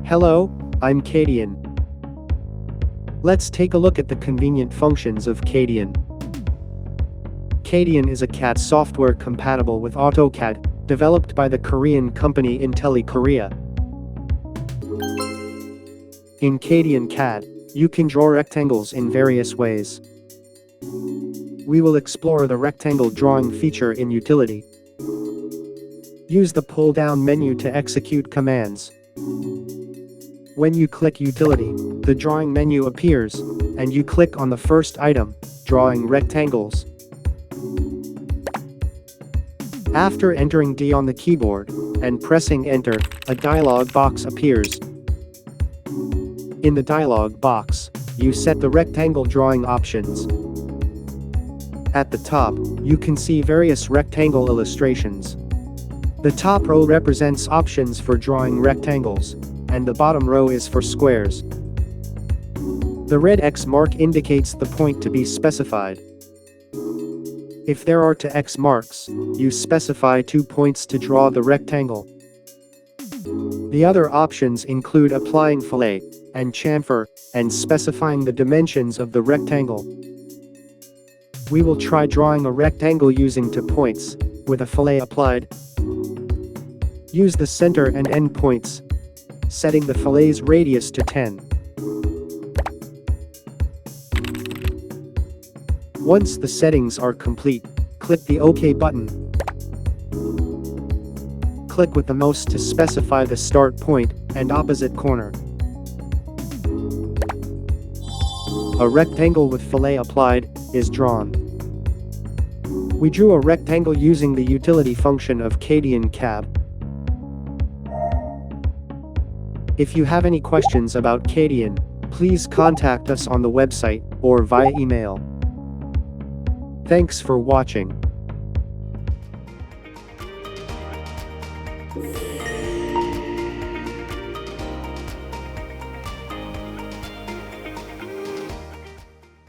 Hello, I'm CADian. Let's take a look at the convenient functions of CADian. CADian is a CAD software compatible with AutoCAD, developed by the Korean company Korea. In CADian CAD, you can draw rectangles in various ways. We will explore the rectangle drawing feature in Utility. Use the pull-down menu to execute commands. When you click Utility, the drawing menu appears, and you click on the first item, Drawing Rectangles. After entering D on the keyboard, and pressing Enter, a dialog box appears. In the dialog box, you set the rectangle drawing options. At the top, you can see various rectangle illustrations. The top row represents options for drawing rectangles, and the bottom row is for squares. The red X mark indicates the point to be specified. If there are 2 X marks, you specify 2 points to draw the rectangle. The other options include applying fillet and chamfer, and specifying the dimensions of the rectangle. We will try drawing a rectangle using 2 points, with a fillet applied. Use the center and end points, setting the fillet's radius to 10. Once the settings are complete, click the OK button. Click with the mouse to specify the start point and opposite corner. A rectangle with fillet applied is drawn. We drew a rectangle using the utility function of CADian CAD. If you have any questions about CADian, please contact us on the website or via email. Thanks for watching.